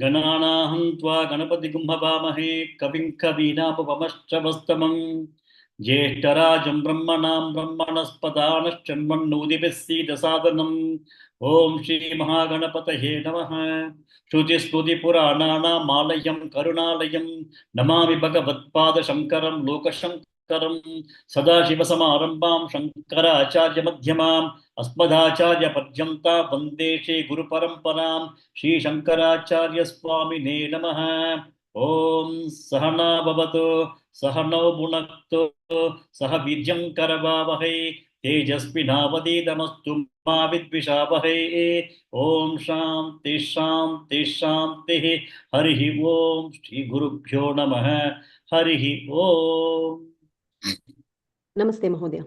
गणानाहं त्वा गणपतिगुं हवामहे कविं कवीनामुपमश्रवस्तमं ज्येष्ठराजं ब्रह्मणां ब्रह्मणस्पदानश्चन्वन्नोदिभिः सीदसादनम् ॐ श्रीमहागणपतये नमः। श्रुतिस्मृतिपुराणानामालयं करुणालयं नमामि भगवत्पादशङ्करं लोकशङ्करं सदाशिवसमारम्भां शङ्कराचार्यमध्यमाम् अस्मदाचार्यपर्यन्ता वन्दे श्रीगुरुपरम्परां श्रीशङ्कराचार्यस्वामिने नमः। ॐ सहना भवतु सहनौ भुनक्तु सह वीर्यं करवावहै तेजस्विनावधीतमस्तु मा विद्विषावहै। ॐ शान्ति शान्ति शान्तिः। हरिः ॐ श्रीगुरुभ्यो नमः। हरिः ॐ। नमस्ते महोदय।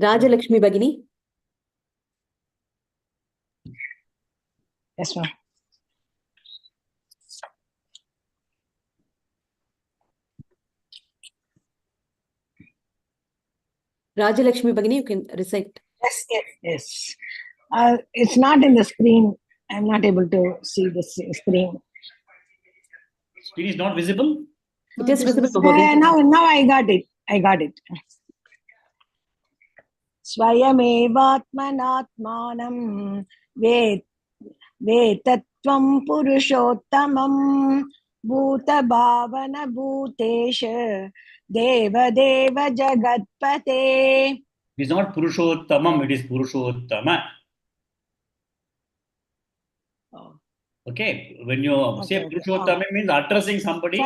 राजलक्ष्मी भगिनी। Yes, ma'am. Rajalakshmi Bhagini, you can recite. Yes. It's not in the screen. I'm not able to see the screen. Screen is not visible? It is visible, Mahodaya. Now I got it. Swayamevatmanatmanam vetatvam purushottamam bhuta bhavana bhutesha deva deva jagatpate. It is not Purushottamam, it is Purushottama. Okay, when you say Purushottama means addressing somebody,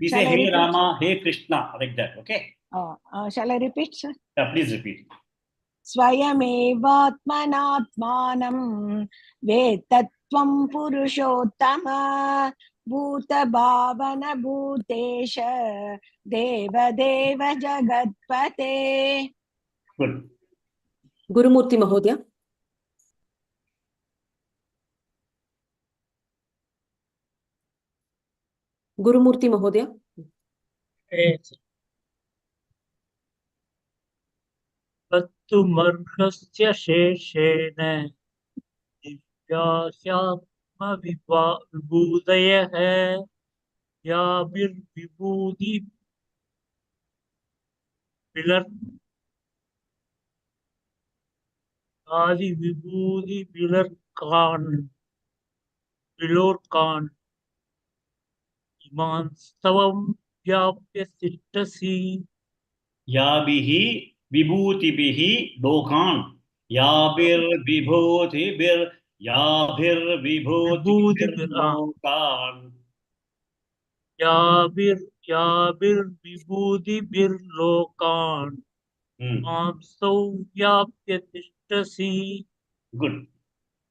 we say Hey Rama, Hey Krishna, like that, okay? Shall I repeat, sir? Yeah, please repeat. Swayamevatmanatmanam vetatvam purushottama bhuta bhavana bhutesha deva deva jagatpate. Good. Gurumurti Mahodaya. Gurumurti Mahodaya. तत्तुमर्हस्य शेषेण दिव्याह्यात्मविभूतयः विलोर्कान् इमांस्तवं व्याप्य तिष्ठसि Yabihi vibhutibihi lokan. Yabir vibhutibir lokan. Yabir vibhutibir lokan. Mamsau vyapya tishtasi. Good.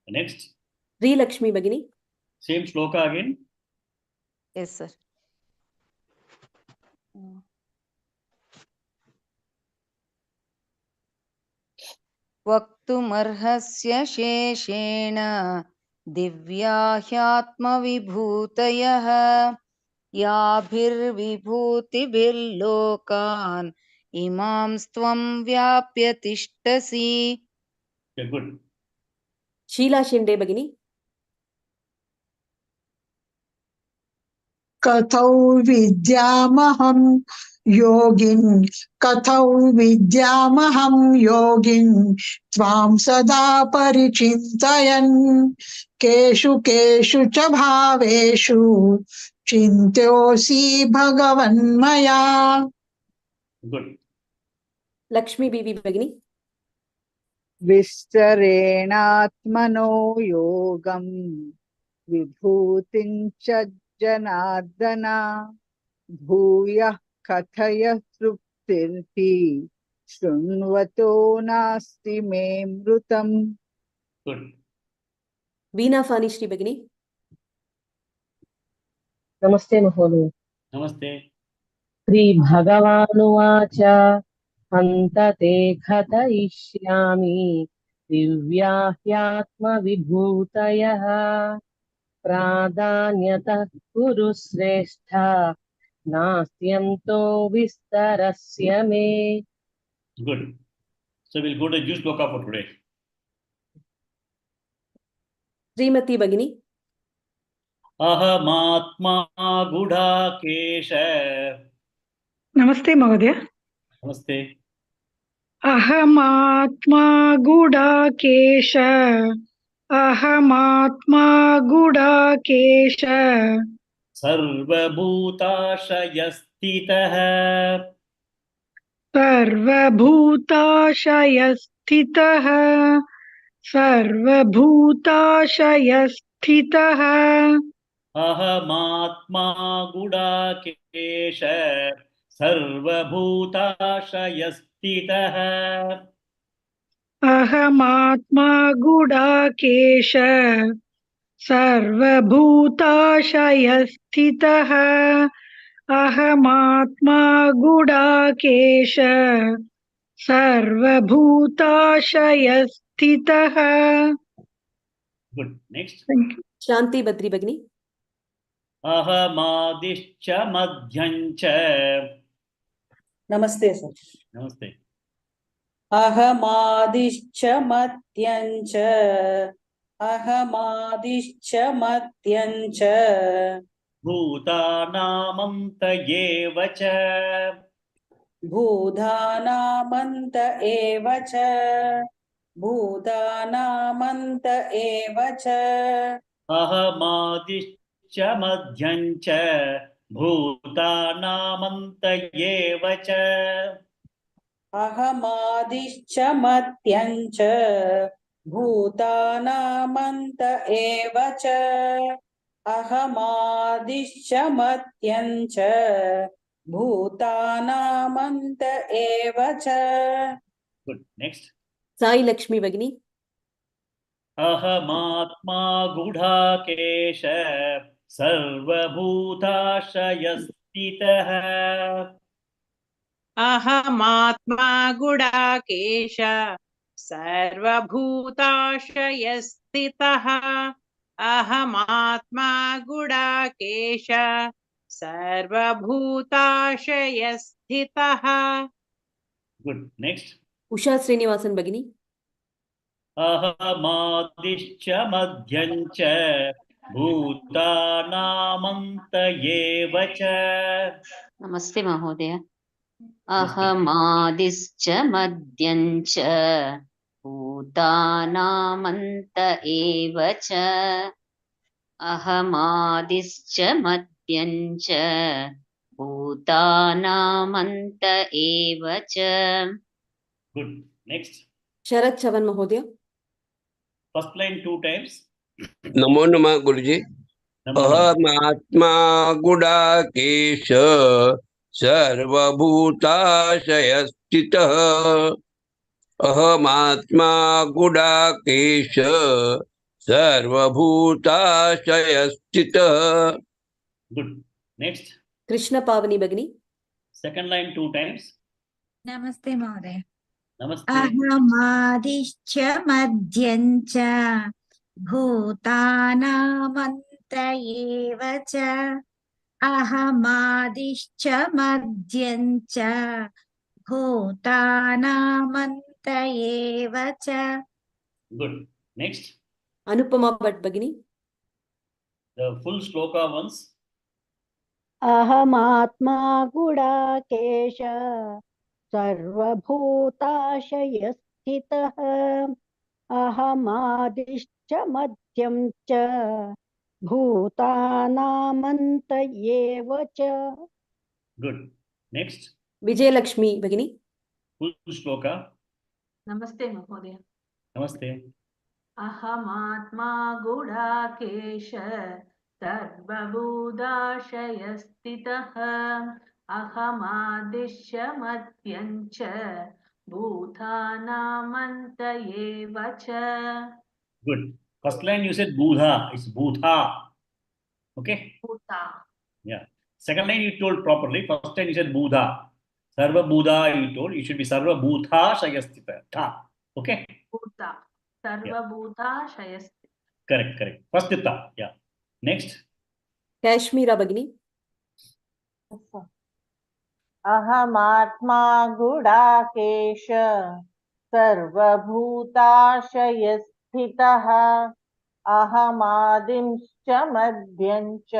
Next. Sri Lakshmi Bhagini. Same shloka again. Yes, sir. वक्तुमर्हस्य शेषेण दिव्याह्यात्मविभूतयः याभिर्विभूतिभिर्लोकान् इमांस्त्वं व्याप्य तिष्ठसि. Okay, good. Sheila Shinde Bhagini. कथौ विद्यामहं योगिन् कथौ विद्यामहं योगिन् त्वां सदा परिचिन्तयन् केषु केषु च भावेषु चिन्त्योऽसि भगवन्मया. Good. Lakshmi Bibi Bhagini. विस्तरेणात्मनो योगं विभूतिं च जनार्दन भूयः कथय तृप्तिर्हि शृण्वतो नास्ति मे मृतम्. Good. Veena Fani Shri Bhagini. नमस्ते महोदय. Namaste. श्री भगवानुवाच हन्त ते कथयिष्यामि दिव्याह्यात्मविभूतयः प्राधान्यतः कुरु श्रेष्ठ नास्त्यन्तो विस्तरस्य मे. Good. So we'll go to the shloka for today. Srimati Bhagini. अहमात्मा Gudakesh. Namaste, Mahodaya. Namaste. Ahamatma Gudakesha. Ahamatma Gudakesha. सर्वभूताशयस्थितः. सर्वभूताशयस्थितः. सर्वभूताशयस्थितः. अहमात्मा Gudakesh. सर्वभूताशयस्थितः. अहमात्मा Gudakesh. सर्वभूताशयस्थितः. अहमात्मा Gudakesh. सर्वभूताशयस्थितः. Good. Next. Thank you. Shanti Badri Bagini. अहमादिश्च मध्यञ्च. नमस्ते sir. नमस्ते. अहमादिश्च मध्यञ्च. अहमादिश्च मध्यञ्च. भूतानामन्त एव च. भूतानामन्त एव च. भूतानामन्त एव च. अहमादिश्च मध्यञ्च भूतानामन्त एव च. अहमादिश्च मध्यञ्च भूतानामन्त एव च. अहमादिश्च मध्यञ्च भूतानामन्त एव च. Good. Next. Sai Lakshmi Bagini. अहमात्मा Gudakesh सर्वभूताशयस्थितः. अहमात्मा Gudakesh सर्वभूताशयस्थितः. अहमात्मा Gudakesh सर्वभूताशयस्थितः. Good. Next. Usha Srinivasan Bagini. अहमादिश्च मध्यञ्च भूतानामन्त एव च. नमस्ते महोदय. अहमादिश्च मध्यञ्च भूतानामन्त एव च. अहमादिश्च मध्यञ्च भूतानामन्त एव च. Good. Next. Sharat Chavan Mahodaya. First line 2 times. नमो नमः गुरुजी. अहमात्मा Gudakesh सर्वभूताशयस्थितः. अहमात्मा Gudakesh सर्वभूताशयस्थितः. Good. Next. Krishna Pavani Bagini. Second line 2 times. नमस्ते महोदय. Namaste. अहमादिश्च मध्यञ्च भूतानामन्त एव च. अहमादिश्च मध्यञ्च भूतानामन्त एव च. Good. Next. Anupama Bhatt Bagini. The full shloka once. अहमात्मा Gudakesh सर्वभूताशयस्थितः. अहमादिश्च मध्यं च भूतानामन्त एव च. Good. Next. Vijay Lakshmi Bagini. Full shloka. नमस्ते महोदय. Namaste. अहमात्मा गुडाकेश सर्वभूताशयस्थितः. अहमादिश्च मध्यञ्च भूतानामन्त एव च. Good. First line you said Budha. It's Bhutha. Okay. Bhuta. Yeah. Second line you told properly. First line you said Budha. Sarva Budha you told. You should be Sarva Bhutha Shayastita. Tha. Okay. Bhuta. Sarva Bhuta Shayasthi. Correct. Correct. First Tha. Yeah. Next. Kashmira Bagini. अहमात्मा Gudakesh सर्वभूताशयस्थितः. अहमादिश्च च मध्यं च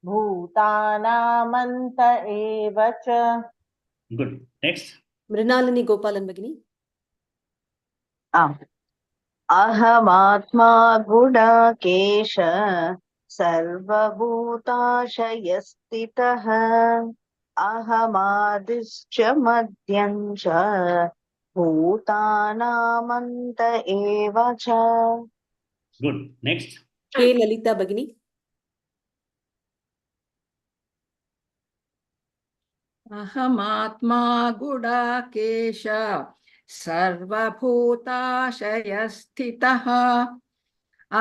भूतानामन्त एव च. Good. Next. Mrinalini Gopalan Bhagini. अहमात्मा Gudakesh सर्वभूताशयस्थितः अहमादिश्च मध्यं च भूतानामन्त एव च. Good. Next. K. Lalita Bhagini. अहमात्मा Gudakesh सर्वभूताशयस्थितः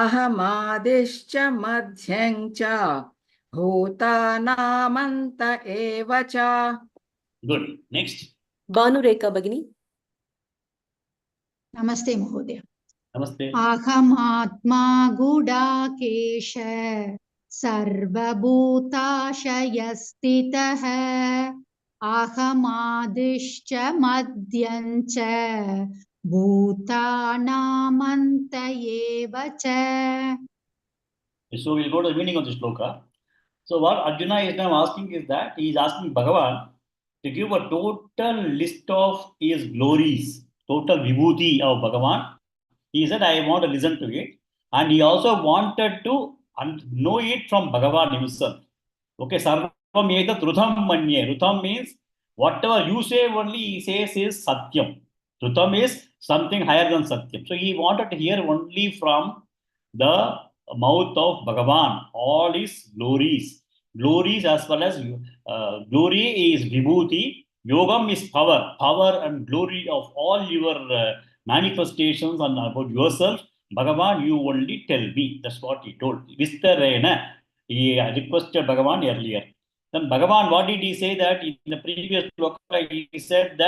अहमादिश्च मध्यं च भूतानामन्त एव च. Good. Next. Banu Rekha Bhagini. नमस्ते महोदय. Namaste. अहमात्मा गुडाकेश सर्वभूताशयस्थितः अहमादिश्च मध्यं च भूतानामन्त एव च. So we'll go to the meaning of the shloka. So what Arjuna is now asking is that he is asking Bhagavan to give a total list of his glories, total vibhuti of Bhagavan. He said, I want to listen to it. And he also wanted to know it from Bhagavan himself. Okay, Sarvam etat Rutham manye. Rutham means whatever you say only he says is Satyam. Rutham is something higher than Satyam. So he wanted to hear only from the mouth of Bhagavan all his glories. Glories as well as glory is Vibhuti. Yogam is power. Power and glory of all your manifestations and about yourself. Bhagavan, you only tell me. That's what he told. Vistarena. He requested Bhagavan earlier. Then Bhagavan, what did he say that in the previous shloka? He said,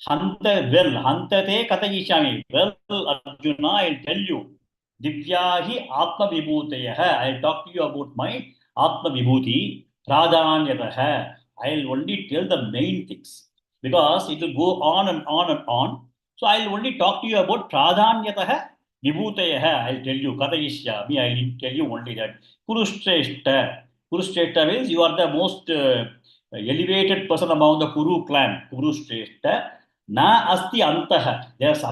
Hantate Katayishami. Well, Arjuna, I'll tell you. Divyahi Atma Vibhutayaha. I'll talk to you about my Atma Vibhuti. Radhanyataha. I'll only tell the main things. Because it will go on and on and on. So I'll only talk to you about Pradhanyataha Vibhutayaha. I'll tell you Katayishyami. I'll tell you only that. Kurushreshta. Kurushreshta means you are the most elevated person among the Kuru clan. Kurushreshta. Na asti antaha. There's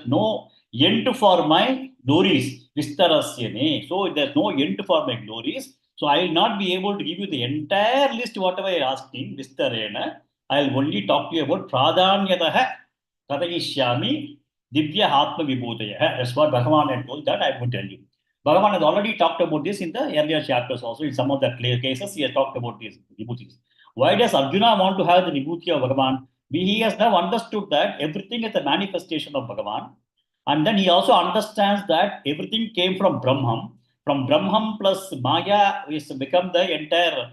no end for my glories. Vistarasyane. So there's no end for my glories. So I will not be able to give you the entire list, whatever I asked him, Vistarena. I will only talk to you about Pradhanyataha Katayishyami Divya Atma Vibhutaya. That's what Bhagavan had told that I would tell you. Bhagavan has already talked about this in the earlier chapters also. In some of the cases, he has talked about these Vibhutis. Why does Arjuna want to have the Vibhuti of Bhagavan? He has now understood that everything is a manifestation of Bhagavan. And then he also understands that everything came from Brahman. From Brahman plus Maya is become the entire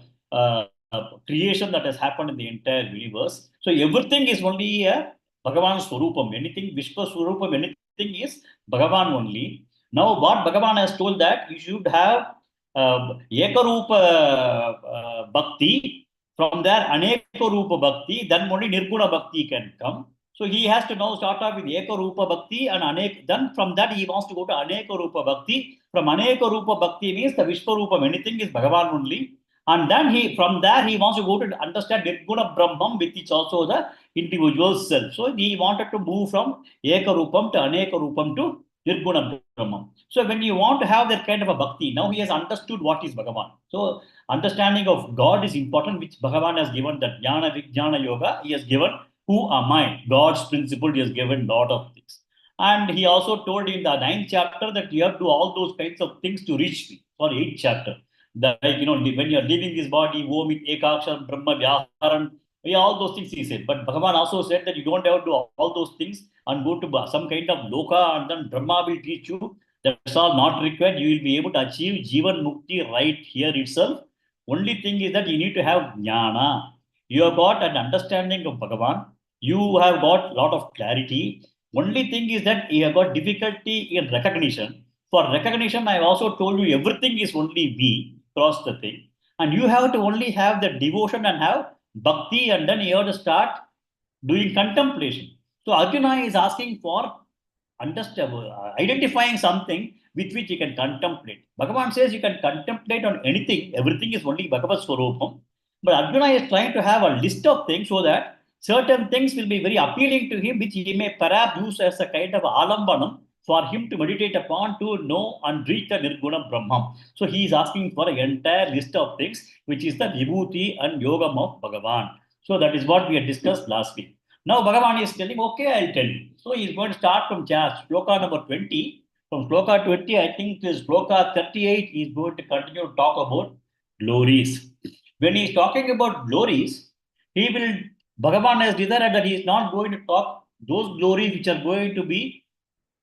creation that has happened in the entire universe. So everything is only a Bhagavan Swarupam. Anything, Vishwa Swarupam, anything is Bhagavan only. Now what Bhagavan has told that you should have Ekarupa Bhakti. From there Aneka Rupa Bhakti, then only Nirguna Bhakti can come. So he has to now start off with Eka Rupa Bhakti and then from that he wants to go to Aneka Rupa Bhakti. From Aneka Rupa Bhakti means the Vishwarupam, anything is Bhagavan only. And then from there he wants to go to understand Nirguna Brahman, which is also the individual self. So he wanted to move from Eka Rupam to Aneka Rupam to Nirguna Brahman. So when you want to have that kind of a bhakti, now he has understood what is Bhagavan. So understanding of God is important, which Bhagavan has given that Jnana Vijnana Yoga. He has given who am I? God's principle. He has given lot of things. And he also told in the 9th chapter that you have to do all those kinds of things to reach me. For 8th chapter. That, when you are leaving this body, Om Ekaksham Brahma Vyaharan, all those things he said. But Bhagavan also said that you don't have to do all those things and go to some kind of Loka and then Brahma will teach you. That's all not required. You will be able to achieve Jivan Mukti right here itself. Only thing is that you need to have Jnana. You have got an understanding of Bhagavan. You have got a lot of clarity. Only thing is that you have got difficulty in recognition. For recognition, I also told you everything is only me, cross the thing. And you have to only have the devotion and have bhakti, and then you have to start doing contemplation. So Arjuna is asking for identifying something with which you can contemplate. Bhagavan says you can contemplate on anything, everything is only Bhagavad Swarupam. But Arjuna is trying to have a list of things so that certain things will be very appealing to him, which he may perhaps use as a kind of alambanam for him to meditate upon to know and reach the Nirguna Brahman. So he is asking for an entire list of things, which is the Vibhuti and Yogam of Bhagavan. So that is what we had discussed last week. Now Bhagavan is telling, okay, I'll tell you. So he is going to start from Shloka number 20. From Shloka 20, I think to Shloka 38, he is going to continue to talk about glories. When he is talking about glories, Bhagavan has decided that he is not going to talk those glories which are going to be,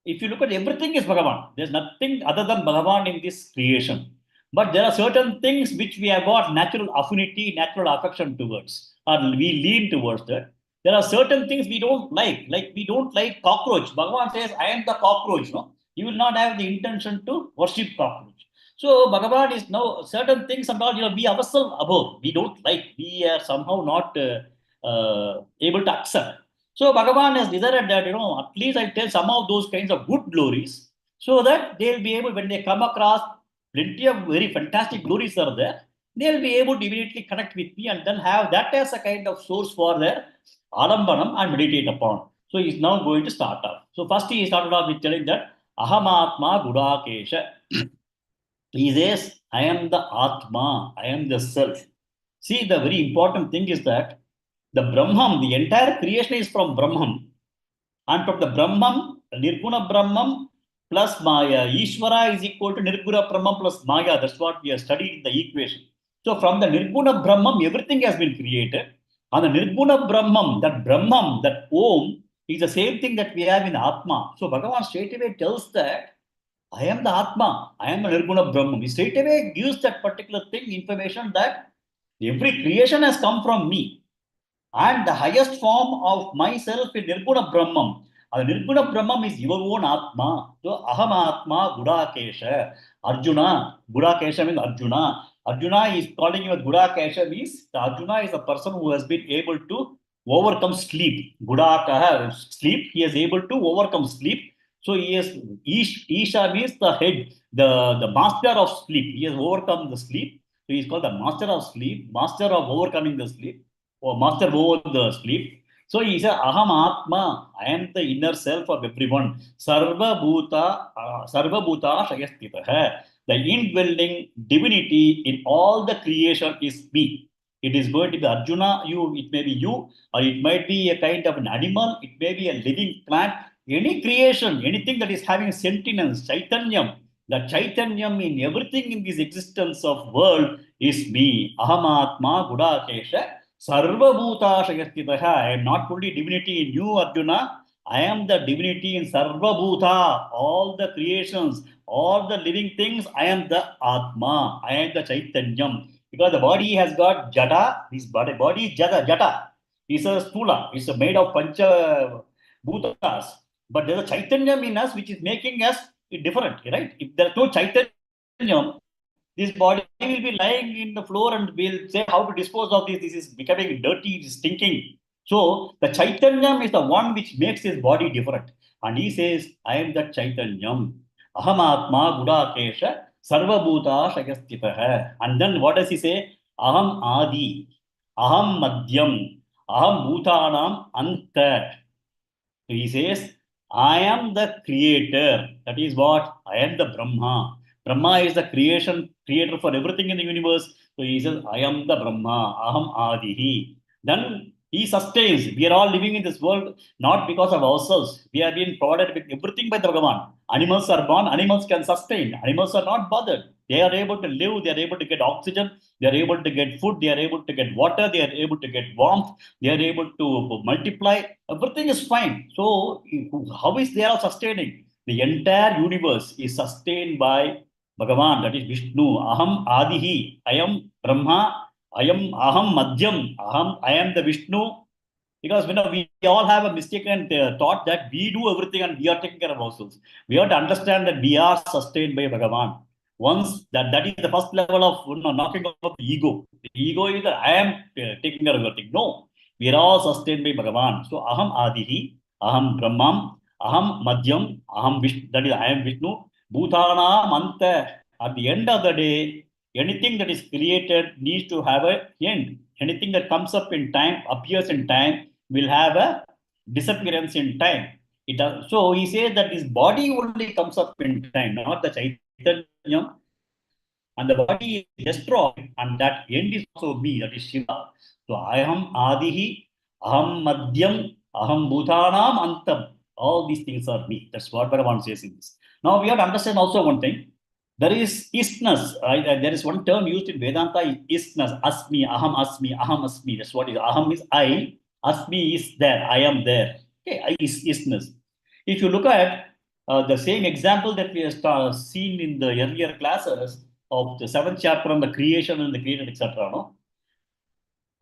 if you look at everything is Bhagavan. There's nothing other than Bhagavan in this creation. But there are certain things which we have got natural affinity, natural affection towards, or we lean towards that. There are certain things we don't like we don't like cockroach. Bhagavan says, I am the cockroach. No? You will not have the intention to worship cockroach. So Bhagavan is now certain things and all, we ourselves above. We don't like, we are somehow not able to accept. So Bhagavan has decided that, at least I'll tell some of those kinds of good glories so that they'll be able, when they come across plenty of very fantastic glories are there, they'll be able to immediately connect with me and then have that as a kind of source for their alambanam and meditate upon. So he's now going to start off. So first he started off with telling that Ahamatma Gudakesha. He says, I am the Atma, I am the self. See, the very important thing is that the Brahman, the entire creation is from Brahman. And from the Brahman, Nirguna Brahman plus Maya, Ishvara is equal to Nirguna Brahman plus Maya. That's what we have studied in the equation. So from the Nirguna Brahman, everything has been created. And the Nirguna Brahman, that Om, is the same thing that we have in Atma. So Bhagavan straight away tells that I am the Atma, I am the Nirguna Brahman. He straight away gives that particular thing, information that every creation has come from me. And the highest form of myself is Nirguna Brahman. And Nirguna Brahman is your own Atma. So Aham Atma Gudakesha. Arjuna. Gudakesha means Arjuna. Arjuna is calling you as Gudakesha means the Arjuna is a person who has been able to overcome sleep. Gudakaha, sleep. He is able to overcome sleep. So he is Isha means the head, the master of sleep. He has overcome the sleep. So he is called the master of sleep, master of overcoming the sleep, or master over the sleep. So he said, Aham Atma, I am the inner self of everyone. Sarva Bhuta Shayastitaha. The indwelling divinity in all the creation is me. It is going to be Arjuna, it may be you, or it might be a kind of an animal, it may be a living plant. Any creation, anything that is having sentience, Chaitanyam, the Chaitanyam in everything in this existence of world is me. Ahamatma Gudakesha Sarva Bhuta Shayastitaha. I am not only divinity in you, Arjuna, I am the divinity in Sarva Bhuta, all the creations, all the living things, I am the Atma, I am the Chaitanyam. Because the body has got Jada, this body is Jada. It's a Stula, it's made of Pancha Bhutas. But there's a Chaitanyam in us which is making us different, right? If there's no Chaitanyam, this body will be lying in the floor and we'll say how to dispose of this. This is becoming dirty, it is stinking. So the Chaitanyam is the one which makes his body different. And he says, I am the Chaitanyam. Ahamatma Gudakesha Sarva Bhuta Shayastitaha. And then what does he say? Aham Adi, Aham Madhyam, Aham Bhutanam Antat. So he says, I am the creator. That is what? I am the Brahma. Brahma is the creator for everything in the universe. So he says, I am the Brahma. Aham Adihi. Then he sustains. We are all living in this world not because of ourselves. We have been provided with everything by the Bhagavan. Animals are born, animals can sustain. Animals are not bothered. They are able to live, they are able to get oxygen, they are able to get food, they are able to get water, they are able to get warmth, they are able to multiply. Everything is fine. So how is they are sustaining? The entire universe is sustained by Bhagavan, that is Vishnu. Aham Adihi. I am Brahma. I am Aham Madhyam. I am the Vishnu. Because we all have a mistaken thought that we do everything and we are taking care of ourselves. We have to understand that we are sustained by Bhagavan. Once that is the first level of knocking off the ego. The ego is that I am taking care of everything. No, we are all sustained by Bhagavan. So Aham Adihi, Aham Brahmam, Aham Madhyam, Aham Vishnu, that is I am Vishnu. Bhutanam anta. At the end of the day, anything that is created needs to have an end. Anything that comes up in time, appears in time, will have a disappearance in time. So he says that his body only comes up in time, not the Chaitanyam. And the body is destroyed, and that end is also me, that is Shiva. So I am Adihi, Aham Madhyam, Aham Bhutanam Antam. All these things are me. That's what Bhagavan says in this. Now we have to understand also one thing. There is isness. There is one term used in Vedanta, isness. Asmi, Aham Asmi, Aham Asmi. That's what is. Aham is I. Asmi is there. I am there. Okay, I is isness. If you look at the same example that we have seen in the earlier classes of the 7th chapter on the creation and the created, etc. No?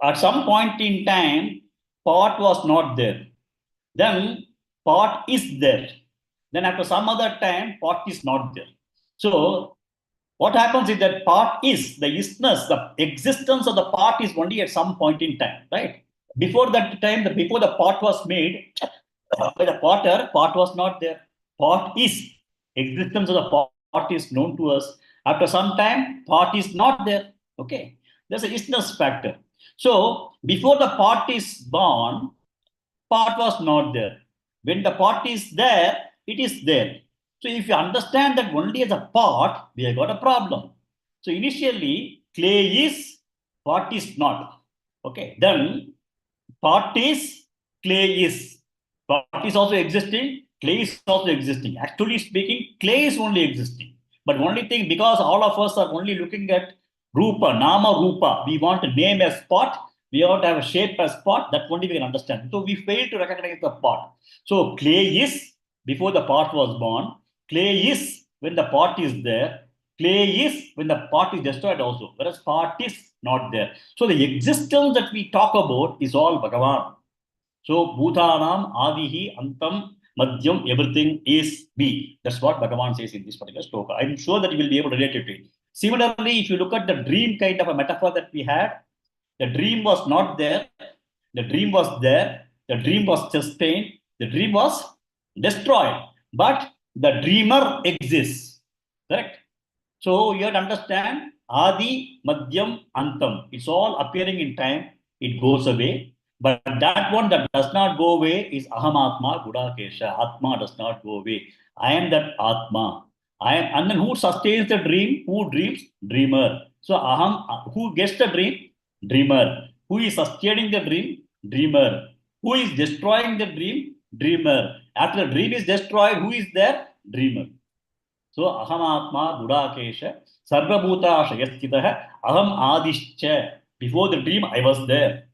At some point in time, pot was not there. Then pot is there. Then after some other time, pot is not there. So what happens is that pot is, the isness, the existence of the pot is only at some point in time, right? Before that time, before the pot was made by the potter, pot was not there. Pot is, existence of the pot is known to us. After some time, pot is not there. Okay, there's a isness factor. So before the pot is born, pot was not there. When the pot is there, it is there. So if you understand that only as a pot, we have got a problem. So initially, clay is, pot is not. Okay, then pot is, clay is. Pot is also existing, clay is also existing. Actually speaking, clay is only existing. But only thing, because all of us are only looking at Rupa, Nama Rupa, we want to name a spot, we want to have a shape as pot, that only we can understand. So we fail to recognize the pot. So clay is before the pot was born, clay is when the pot is there, clay is when the pot is destroyed also, whereas pot is not there. So the existence that we talk about is all Bhagavan. So Bhutanam, Adihi, Antam, Madhyam, everything is me. That's what Bhagavan says in this particular shloka. I'm sure that you will be able to relate to it. Similarly, if you look at the dream kind of a metaphor that we had, the dream was not there, the dream was there, the dream was sustained, the dream was destroyed, but the dreamer exists. Correct? So you have to understand Adi, Madhyam, Antam. It's all appearing in time, it goes away. But that one that does not go away is Aham Atma Gudakesha. Atma does not go away. I am that Atma. And then who sustains the dream? Who dreams? Dreamer. So Aham, who gets the dream? Dreamer. Who is sustaining the dream? Dreamer. Who is destroying the dream? Dreamer. After the dream is destroyed, who is there? Dreamer. So Aham Atma Gudakesha Sarvabhuta Shayasthitah Aham Adishcha. Before the dream, I was there.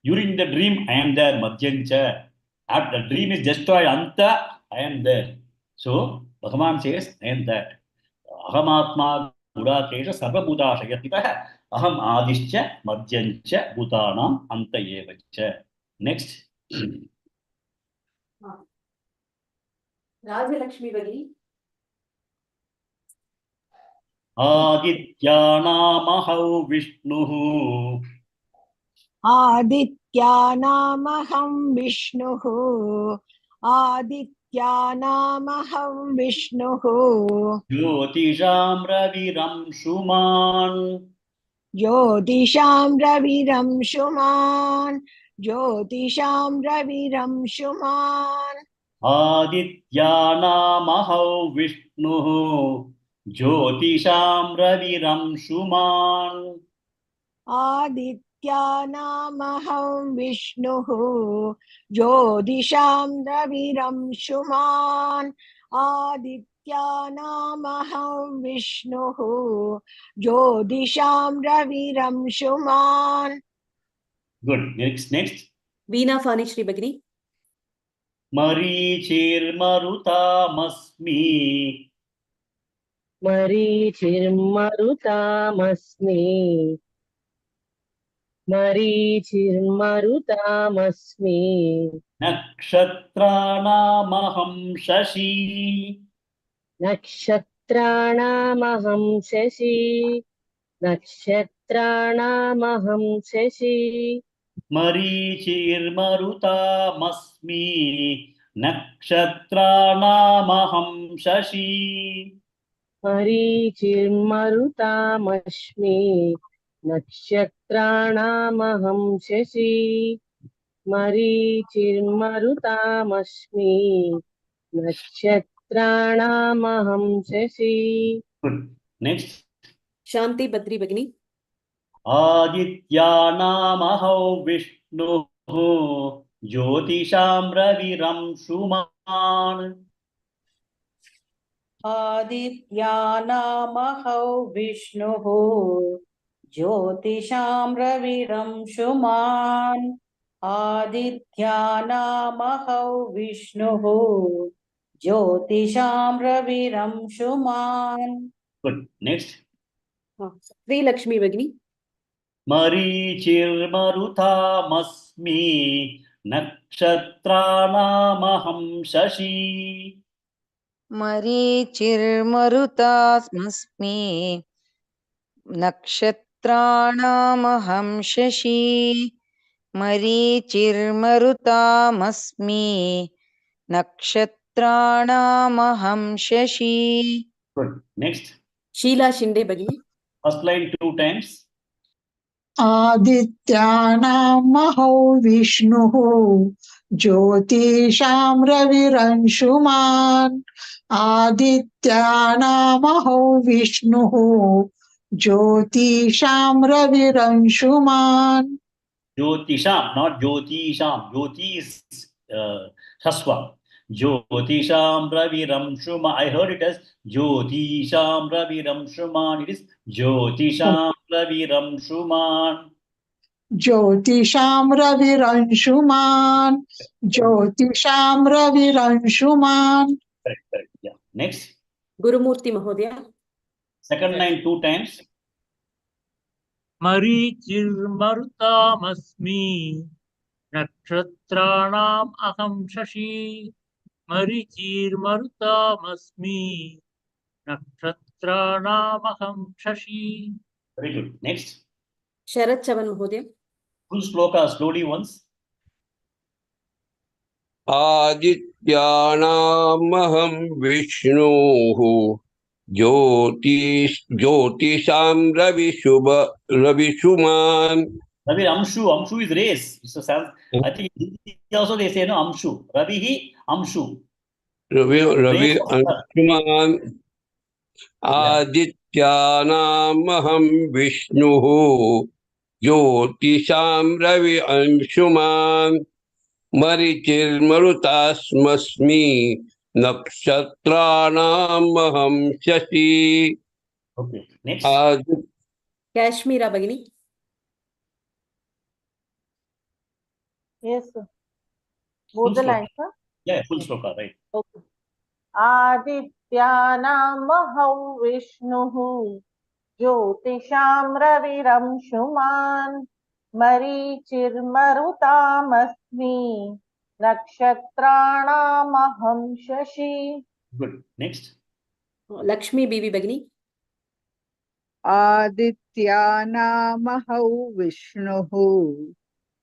During the dream, I am there. Madhyancha. After the dream is destroyed, Anta, I am there. So Bhagavan says, I am that. Aham Atma Gudakesha Sarvabhuta Shayasthitah Aham Adishcha Madhyancha Bhutanam Anta Yevacha. Next. Rajalakshmi Bagini. Adityanamahau Vishnuhu Adityanamaham Vishnuhu. Adityanamaham Vishnuhu. Jyotisham Raviram Shuman Jyotisham Raviram Shuman. Jyotisham Raviram Shuman. Adityanamahau Vishnuhu Jyotisham Raviram Shuman Adityanamaham Vishnuhu. Jyotisham Raviram Shuman. Adityanamaham Vishnuhu. Jyotisham Raviram Shuman. Good. Next. Veena Fanishri Bagini. Marichir Marutamasmi Marichirmarutamasmi. Marichirmarutamasmi. Nakshatranamaham Shashi Nakshatranamaham shashi. Nakshatranamaham shashi. Marichir Marutamasmi Nakshatranamaham Shashi. मरीचिर्मरुतामस्मि नक्षत्राणामहं Shashi मरीचिर्मरुतामस्मि नक्षत्राणामहं Shashi Good. Next. Shanti Badri Bagini. आदित्यानामहौ विष्णुः ज्योतिषां रविरंशुमान् आदित्यानामहौ विष्णुः ज्योतिषां रविरंशुमान् आदित्यानामहौ विष्णुः ज्योतिषां रविरंशुमान्. Good. Next. Sri Lakshmi Bagini. मरीचिर्मरुतामस्मि नक्षत्राणामहं Shashi मरीचिर्मरुतामस्मि नक्षत्राणामहं Shashi मरीचिर्मरुतामस्मि नक्षत्राणामहं Shashi. Good. Next. Sheila Shinde Bagini. First line 2 times. आदित्यानामहौ विष्णुः ज्योतिषां रविरंशुमान् आदित्यानामहौ विष्णुः ज्योतिषां रविरंशुमान्. Jyotisham, not Jyotisham. Jyoti is Haswa. Jyotisham Raviramshuma. I heard it as Jyotisham Raviramshuman. It is Jyotisham Raviramshuman. ज्योतिषां रविरंशुमान् ज्योतिषां रविरंशुमान्. Correct, correct. Yeah. Next. Gurumurthy Mahodaya. Second line 2 times. मरीचिर्मरुतामस्मि नक्षत्राणाम् अहं Shashi मरीचिर्मरुतामस्मि नक्षत्राणामहं Shashi. Very good. Next. Sharat Chavan Mahodaya. Full sloka slowly once. आदित्यानामहं विष्णुः ज्योतिषां रविशुमान्. Ravi Amshu. Amshu is race. So I think also they say no Amshu. Ravi Amshu. Ravi Anshuman. आदित्यानामहं विष्णुः ज्योतिषां Ravi Anshuman मरीचिर्मरुतामस्मि नक्षत्राणामहं Shashi. Okay. Next. Kashmira Bagini. Yes, sir. Both the lines, sir? Yeah, full sloka, right. Okay. आदित्यानामहौ विष्णुः ज्योतिषां रविरंशुमान् मरीचिर्मरुतामस्मि नक्षत्राणामहं Shashi. Good. Next. Lakshmi Bibi Bagini. आदित्यानामहौ विष्णुः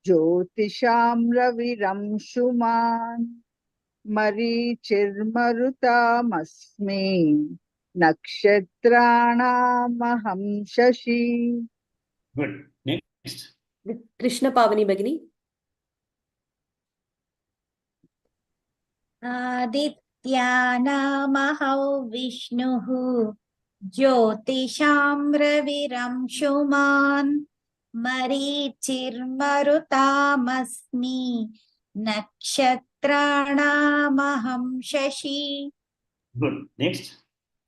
ज्योतिषां रविरंशुमान् मरीचिर्मरुतामस्मि नक्षत्राणामहं Shashi. Good. Next. Krishna Pavani Bagini. आदित्यानामहौ विष्णुः ज्योतिषां रविरंशुमान् मरीचिर्मरुतामस्मि नक्षत्राणामहं Shashi. Good. Next.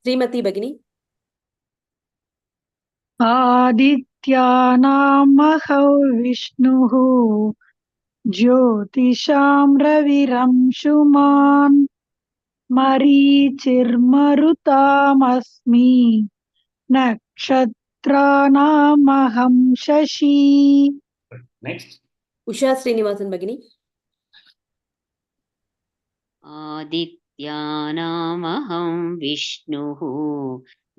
Srimati Bagini. आदित्यानामहौ विष्णुः ज्योतिषां रविरंशुमान् मरीचिर्मरुतामस्मि नक्षत्राणामहं Shashi. Next. Usha Srinivasan Bagini. आदित्यानामहं विष्णुः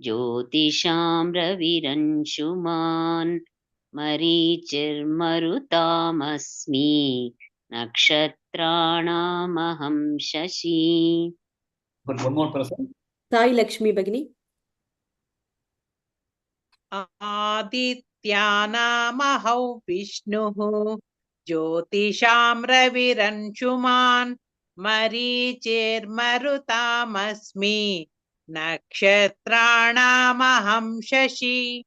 ज्योतिषां रविरंशुमान् मरीचिर्मरुतामस्मि नक्षत्राणामहं Shashi. But one more person. Sai Lakshmi Bagini. आदित्यानामहौ विष्णुः ज्योतिषां रविरंशुमान् मरीचिर्मरुतामस्मि नक्षत्राणामहं Shashi.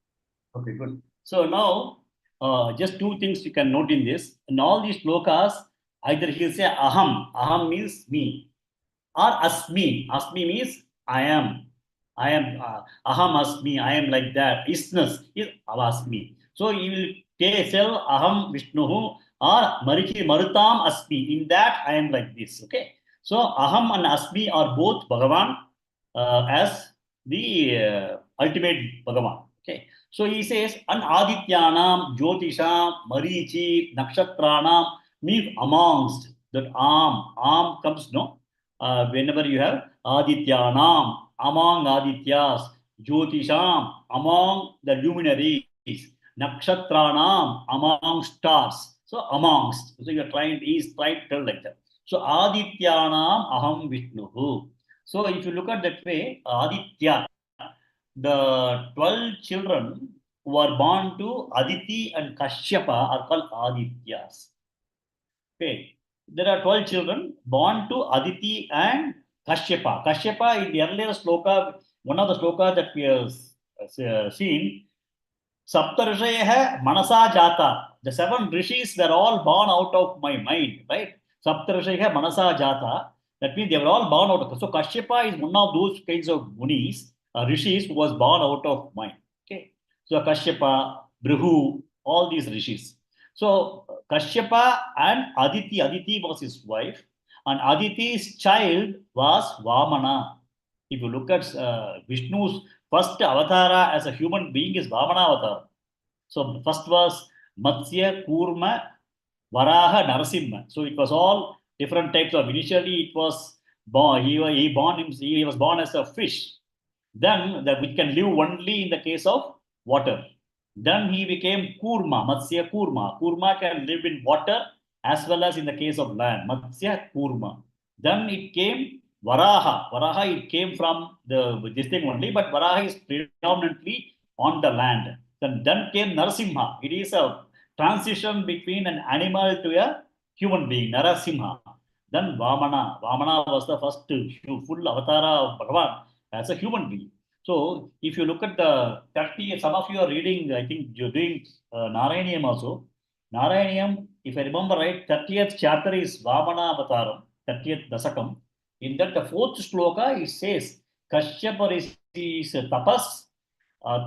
Okay, good. So now, just two things you can note in this. In all these shlokas, either he'll say aham, aham means me, or asmi, asmi means I am. I am aham asmi, I am like that. Isness is avasmi. So he will tell aham Vishnuhu or Marichi Marutam asmi. In that I am like this. Okay. So aham and asmi are both Bhagavan as the ultimate Bhagavan. Okay. So he says an adityanam, jyotisham, marichi, nakshatranam means amongst. That am comes no. Whenever you have adityanam, among adityas, jyotisham, among the luminaries, nakshatranam, among stars. So amongst. So your client is trying to tell like that. So adityanam aham Vishnuhu. So if you look at that way, Aditya, the 12 children who are born to Aditi and Kashyapa are called Adityas. Okay. There are 12 children born to Aditi and Kashyapa. Kashyapa in the earlier sloka, one of the slokas that we have seen, Saptarishaya Manasa Jata. The 7 rishis were all born out of my mind, right? Saptarishaya Manasa Jata. That means they were all born out of. So Kashyapa is one of those kinds of munis, rishis who was born out of mind. Okay. So Kashyapa, Brihu, all these rishis. So Kashyapa and Aditi was his wife, and Aditi's child was Vamana. If you look at Vishnu's first avatara as a human being is Vamana avatar. So first was Matsya, Kurma, Varaha, Narasimha. So it was all different types of. Initially, it was born. He was born as a fish. Then which can live only in the case of water. Then he became Kurma, Matsya Kurma. Kurma can live in water as well as in the case of land. Matsya Kurma. Then it came Varaha. Varaha, it came from this thing only, but Varaha is predominantly on the land. Then came Narasimha. It is a transition between an animal to a human being, Narasimha. Then Vamana. Vamana was the first full avatara of Bhagavan as a human being. So if you look at the 30, some of you are reading, I think you're doing Narayaniyam also. Narayaniyam, if I remember right, 30th chapter is Vamana Avataram, 30th Dasakam. In that, the 4th shloka, it says, Kashyapa is tapas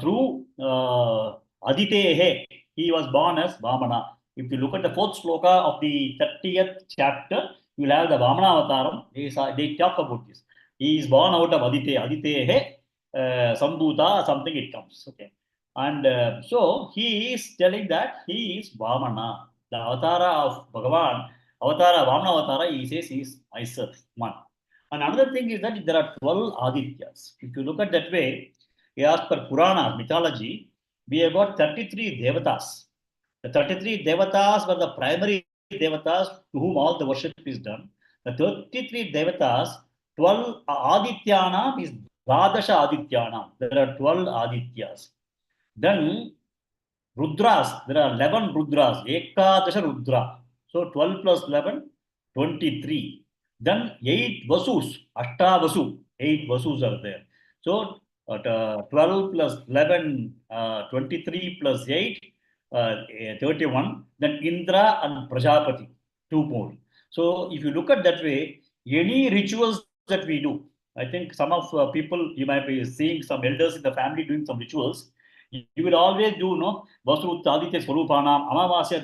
through Aditehe. He was born as Vamana. If you look at the 4th shloka of the 30th chapter, you will have the Vamana Avataram. They talk about this. He is born out of Aditehe. Sambhuta, something it comes. Okay. And so he is telling that he is Vamana. The avatara of Bhagavan, Vamana avatara, he says he is myself, one. And another thing is that there are 12 Adityas. If you look at that way, as per Purana, mythology, we have got 33 Devatas. The 33 Devatas were the primary Devatas to whom all the worship is done. The 33 Devatas, 12 Adityanam is Dvadasha Adityanam. There are 12 Adityas. Then Rudras, there are 11 Rudras, Ekadasha Rudra. So 12 plus 11, 23. Then 8 Vasus, Ashta Vasu, 8 Vasus are there. So 12 plus 11, 23 plus 8, 31. Then Indra and Prajapati, 2 more. So if you look at that way, any rituals that we do, I think some of people, you might be seeing some elders in the family doing some rituals. You will always do, no, Vasrut Aditya Swarupanam, Amavasya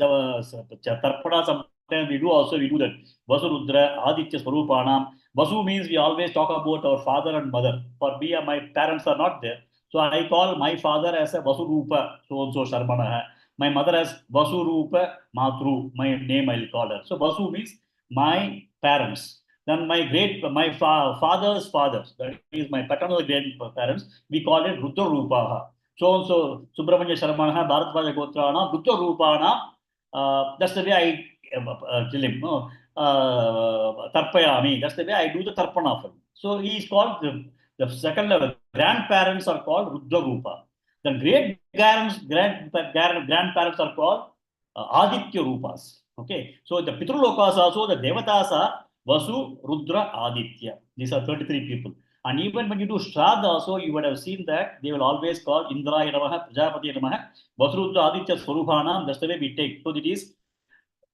Tarpada, sometimes we do also, we do that. Vasurudra, Aditya Swarupanam. Vasu means we always talk about our father and mother. For me, my parents are not there. So I call my father as a Vasurupa, so-and-so Sharmana. My mother as Vasurupa Matru, my name I'll call her. So Vasu means my parents. Then my father's father, that is my paternal grandparents, we call it Rudra Rupaha. So Subramania Sharmana, Bharatvaja Gotrana, Rudra Rupana, that's the way I tell him, Tarpayami, that's the way I do the Tarpana for him. So he is called, the second level, grandparents are called Rudra Rupa. The grandparents are called Aditya Rupas. Okay, so the Pitrulokas also, the Devatas are Vasu, Rudra, Aditya. These are 33 people. And even when you do Shraddha also, you would have seen that they will always call Indraya Namaha, Prajapati Namaha, Vasu, Rudra, Aditya, Swaruphanam. That's the way we take. So it is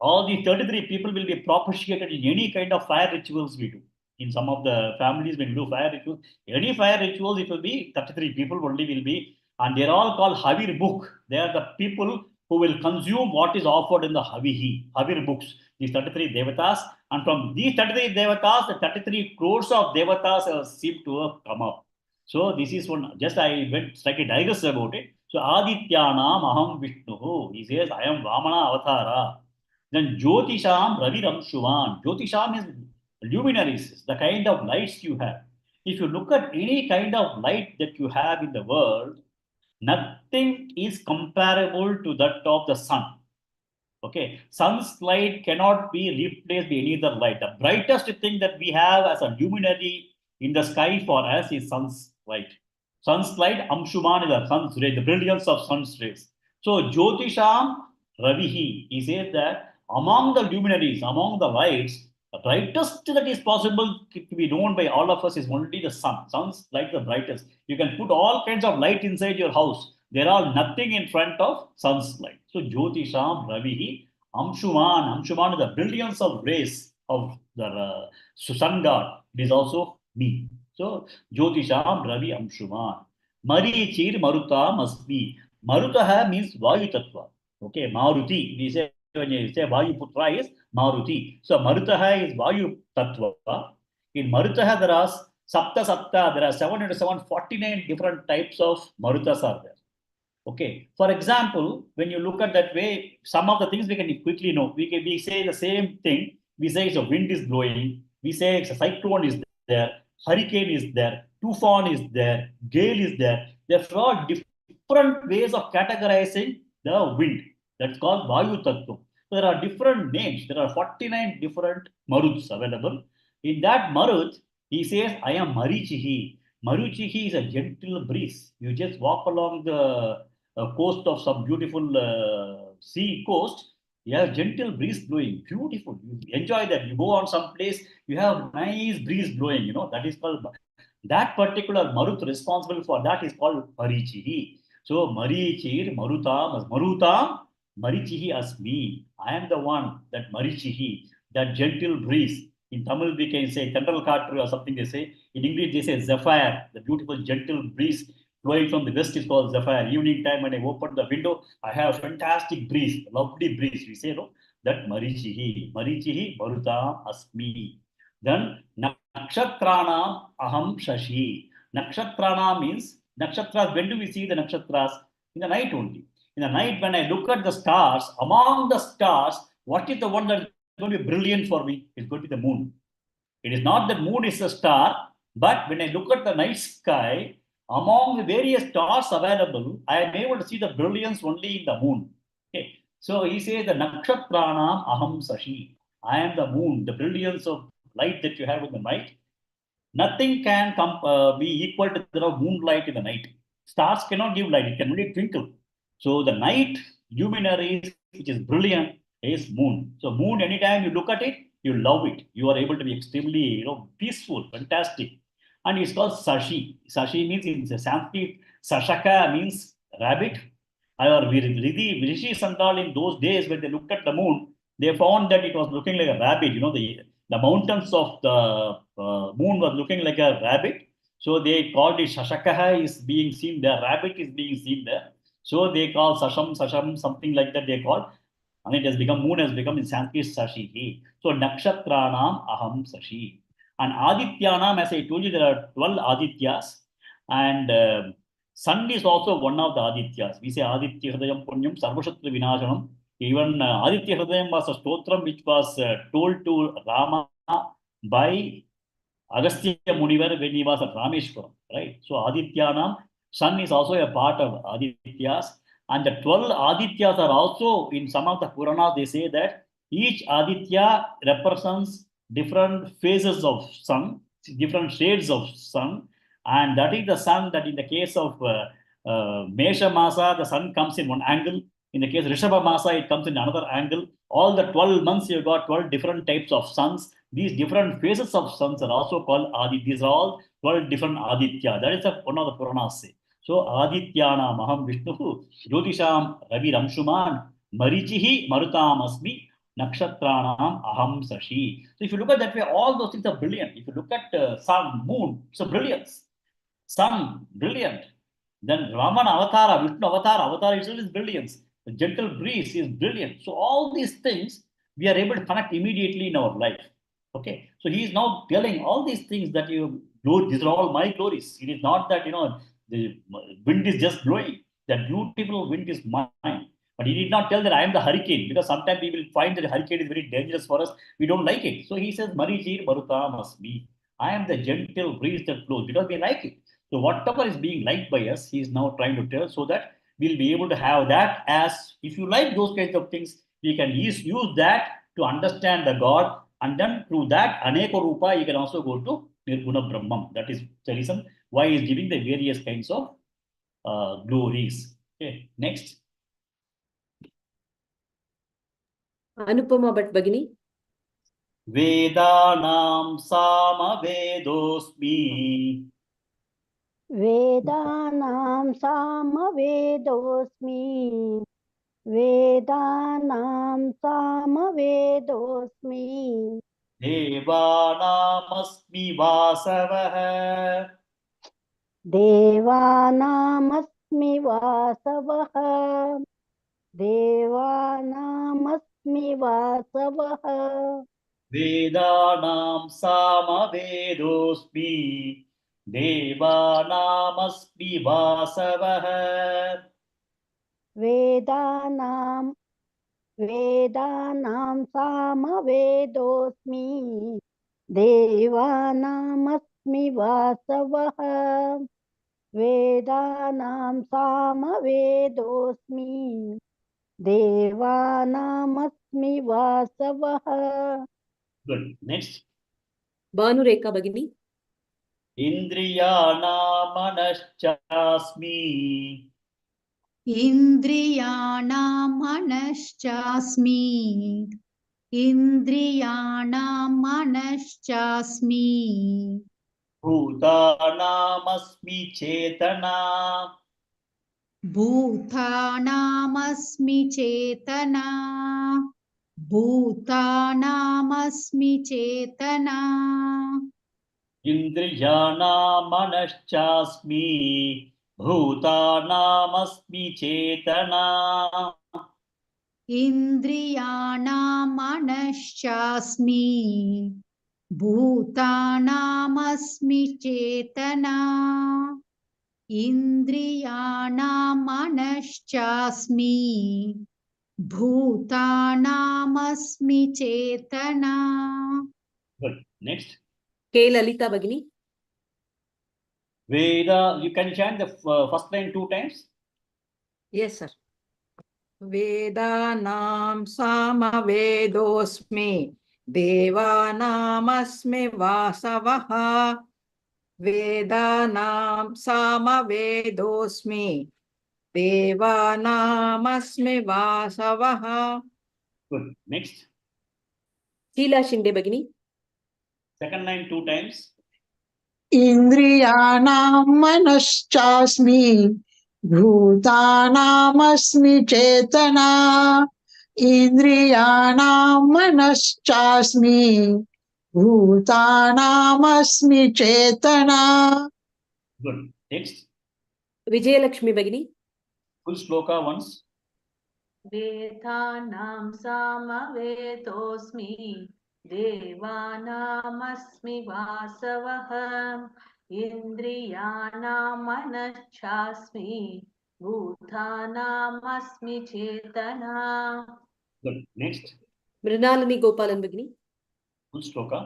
all the 33 people will be propitiated in any kind of fire rituals we do. In some of the families, when we do fire rituals, any fire rituals, it will be 33 people only will be, and they're all called Havir Book. They are the people who will consume what is offered in the Havir books, these 33 Devatas. And from these 33 Devatas, the 33 crores of Devatas seem to have come up. So this is one, just I went slightly digress about it. So Adityanam Aham Vishnu. He says, I am Vamana Avatara. Then Jyotisham Raviram Shuvan. Jyotisham is luminaries, the kind of lights you have. If you look at any kind of light that you have in the world, nothing is comparable to that of the sun. Okay, sun's light cannot be replaced by any other light. The brightest thing that we have as a luminary in the sky for us is sun's light. Sun's light, Amshuman is the sun's ray, the brilliance of sun's rays. So Jyotisham Ravihi, he says that among the luminaries, among the lights, the brightest that is possible to be known by all of us is only the sun. Sun's light the brightest. You can put all kinds of light inside your house. There are nothing in front of sun's light. So Jyotisham Ravihi Amshuman. Amshuman is the brilliance of rays of the sun god. It is also me. So Jyotisham Ravi Amshuman. Marichir Marutam Asmi. Marutaha means Vayu Tattva. Okay, Maruti. We say when you say Vayu Putra is Maruti. So Marutaha is Vayu Tattva. In Marutaha there are Sapta, there are 749 different types of Marutas are there. Okay, for example, when you look at that way, some of the things we can quickly know. We say the same thing. We say it's a wind is blowing. We say it's a cyclone is there. Hurricane is there. Tufan is there. Gale is there. There are all different ways of categorizing the wind. That's called Vayu Tattva. So there are different names. There are 49 different Maruts available. In that Marut, he says, I am Marichihi. Marichihi is a gentle breeze. You just walk along the coast of some beautiful sea coast. You have gentle breeze blowing. Beautiful. You enjoy that. You go on some place, you have nice breeze blowing. You know, that is called, that particular Marut responsible for that is called Marichihi. So Marichir, Marutam, Marichihi Asmi. I am the one, that Marichihi, that gentle breeze. In Tamil, we can say Tendral Katru or something they say. In English, they say Zephyr, the beautiful gentle breeze flowing from the west is called Zephyr. Evening time, when I open the window, I have fantastic breeze, lovely breeze. We say, no, that Marichihi, Marutam Asmi. Then Nakshatranam Aham Shashi. Nakshatrana means, nakshatras, when do we see the nakshatras? In the night only. In the night, when I look at the stars, among the stars, what is the one that is going to be brilliant for me? It's going to be the moon. It is not that moon is a star, but when I look at the night sky, among the various stars available, I am able to see the brilliance only in the moon. Okay. So he says the Nakshatranam Aham Sashi. I am the moon, the brilliance of light that you have in the night. Nothing can be equal to the moonlight in the night. Stars cannot give light, it can only twinkle. So the night luminaries, which is brilliant, is moon. So moon, anytime you look at it, you love it. You are able to be extremely, peaceful, fantastic. And it's called Sashi. Sashi means in Sanskrit, Sashaka means rabbit. Or Rishi Santal in those days when they looked at the moon, they found that it was looking like a rabbit. The mountains of the moon was looking like a rabbit. So they called it Shashakaha is being seen there, rabbit is being seen there. So they call Sasham, something like that they call. And it has become, moon has become in Sanskrit Sashi. So Nakshatranam Aham Sashi. And Adityanam, as I told you, there are 12 Adityas. And sun is also one of the Adityas. We say Aditya Hridayam Punyam Sarvashatru Vinashanam. Even Aditya Hridayam was a stotram which was told to Rama by Agastya Munivar when he was at Rameshwaram. Right? So Adityanam, sun is also a part of Adityas. And the 12 Adityas are also, in some of the Puranas, they say that each Aditya represents different phases of sun, different shades of sun. And that is the sun that in the case of Mesha Masa, the sun comes in one angle. In the case of Rishabha Masa, it comes in another angle. All the 12 months, you've got 12 different types of suns. These different phases of suns are also called Adi. These are all 12 different Aditya. That is one of the Puranas say. So Adityana Maham Vishnu, Jyotisham Ravi Ramshuman, Marichihi Marutam Asmi, Nakshatranam Aham Sashi. So if you look at that way, all those things are brilliant. If you look at sun, moon, it's a brilliance. Sun, brilliant. Then Ramana Avatara, Vishnu Avatara itself is brilliance. The gentle breeze is brilliant. So all these things we are able to connect immediately in our life. Okay. So he is now telling all these things that you do, these are all my glories. It is not that the wind is just blowing. That beautiful wind is mine. But he did not tell that I am the hurricane, because sometimes we will find that the hurricane is very dangerous for us. We don't like it. So he says, Marichir Marutam Asmi. I am the gentle breeze that blows, because we like it. So whatever is being liked by us, he is now trying to tell, so that we'll be able to have that as, if you like those kinds of things, we can use that to understand the God, and then through that Aneka Rupa, you can also go to Nirguna Brahman. That is the reason why he is giving the various kinds of glories. Okay, next. Anupama Bhatt Bhagini. Vedanam Sama Vedosmi. Vedanam Samavedosmi. Vedanam Samavedosmi. Devanamasmi Vasavaha. Devanamasmi Vasavaha. Devanamasmi Vasavaha. Vedanam Samavedosmi. Devanamasmi Vasavaha. Vedanam Samavedosmi. Devanamasmi Vasavaha. Vedanam Samavedosmi. Devanamasmi Vasavaha. Good. Next. Bhanureka Bhagini. Indriyanamanaschasmi. Indriyanamanaschasmi. Indriyanamanaschasmi. Bhutanamasmi Chetana. Bhutanamasmi Chetana. Bhutanamasmi Chetana. Indriyanamanaschasmi. Bhutanamasmi Chetana. Indriyanamanaschasmi. Bhutanamasmi Chetana. Indriyanamanaschasmi. Bhutanamasmi Chetana. Good. Next. K. Lalita Bhagini. Veda, you can chant the first line 2 times. Yes, sir. Vedanam Samavedosmi. Devanamasmi Vasavaha. Vedanam Samavedosmi. Devanamasmi Vasavaha. Good. Next. Sheila Shinde Bhagini. Second line 2 times. Indriyanam Manaschasmi. Bhutanamasmi Chetana. Indriyanam Manaschasmi. Bhutanamasmi Chetana. Good. Next. Vijayalakshmi Bhagini. Full shloka once. Vedanam Samavedosmi. Devanamasmi Vasavaha. Indriyanamanaschasmi. Bhutanamasmi Chetana. Good. Next. Mrinalini Gopalan Bhagini. Full shloka.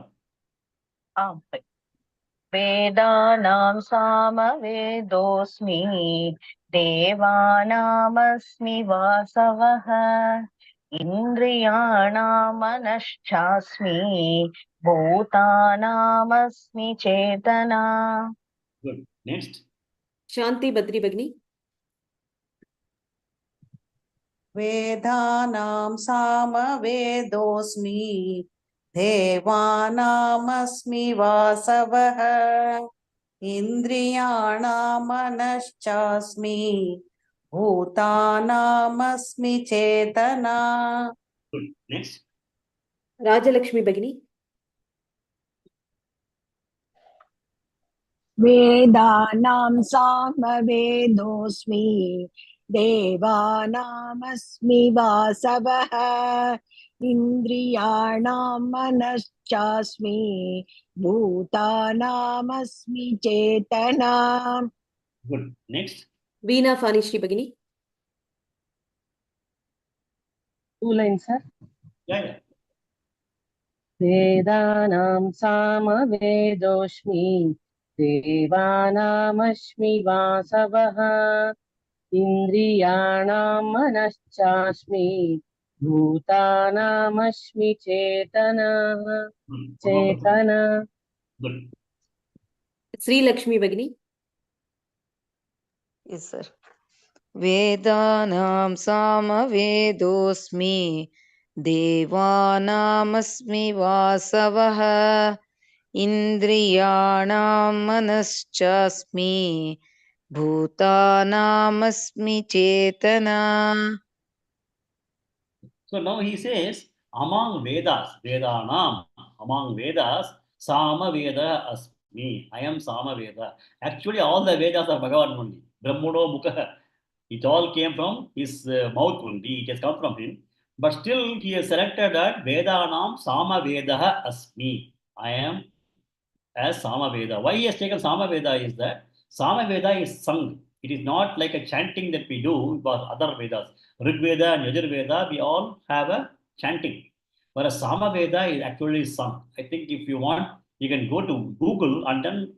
Vedanam Samavedosmi. Devanamasmi Vasavaha. Indriyanamanaschasmi. Bhutanamasmi Chetana. Good. Next. Shanti Badri Bhagini. वेदानां सामवेदोऽस्मि देवानामस्मि वासवः इन्द्रियाणां मनश्चास्मि भूतानामस्मि चेतना. Good. Next. Rajalakshmi Bhagini. वेदानां सामवेदोऽस्मि देवानामस्मि वासवः इन्द्रियाणां मनश्चास्मि भूतानामस्मि चेतना. Good. Next. Veena Fanishri Bhagini. 2 lines, sir. Yeah, yeah. वेदानां सामवेदोऽस्मि देवानामस्मि वासवः इन्द्रियाणां मनश्चास्मि भूतानामस्मि चेतना. Good. Sri Lakshmi Bhagini. Yes, sir. Vedanam samavedosmi devanamasmi vasavaha indriyanam manaschasmi bhutanamasmi chetana. So now he says, among Vedas, Vedanam, among Vedas, Sama Veda Asmi. I am Sama Veda. Actually, all the Vedas are Bhagavan only. Brahmano Mukha. It all came from his mouth only. It has come from him. But still, he has selected that Vedanam Sama Veda Asmi. I am as Samaveda. Why he has taken Samaveda is that Samaveda is sung. It is not like a chanting that we do for other Vedas. Rig Veda and Yajur we all have a chanting. Whereas Samaveda is actually sung. I think if you want, you can go to Google and then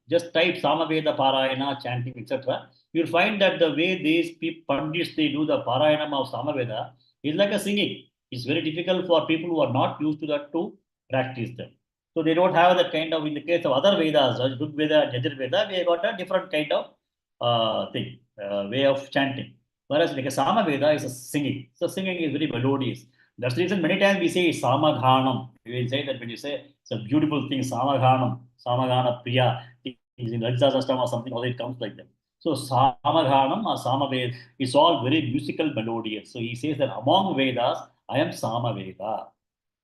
just type Samaveda Parayana, chanting, etc. You'll find that the way these Pandits, they do the Parayanam of Samaveda is like a singing. It's very difficult for people who are not used to that to practice them. So they don't have that kind of, in the case of other Vedas, Rig Veda and Yajur Veda, we got a different kind of way of chanting. Whereas like a Sama Veda is a singing. So singing is very melodious. That's the reason many times we say Samadhanam. We will say that when you say it's a beautiful thing, Samadhanam, Samagana Priya, things in Rajya Sastam or something, it comes like that. So Samadhanam or Samaveda is all very musical melodious. So he says that among Vedas, I am Samaveda.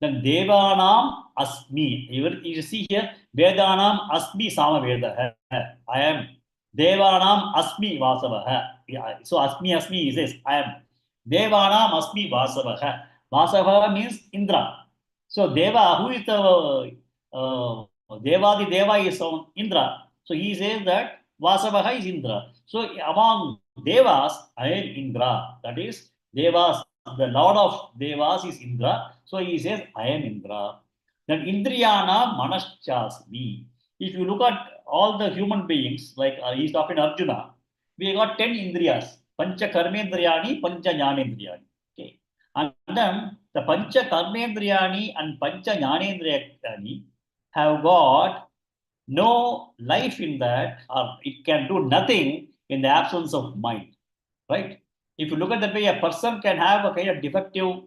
Then Devanam Asmi. You see here, Vedanam Asmi Samaveda. I am Devanam Asmi Vasavaha. So Asmi he says, I am. Devanam Asmi Vasavaha. Vasavaha means Indra. So Deva, who is the Devadi Deva is Indra. So he says that Vasavaha is Indra. So among Devas, I am Indra. That is, Devas, the Lord of Devas is Indra. So he says, I am Indra. Then Indriyana Manaschasmi. If you look at all the human beings, like he's talking Arjuna, we got 10 Indriyas. Pancha Karmendriyani, Pancha Jnanendriyani. Okay. And then the Pancha Karmendriyani and Pancha Jnanendriyani have got no life in that, or it can do nothing in the absence of mind. Right? If you look at that way, a person can have a kind of defective,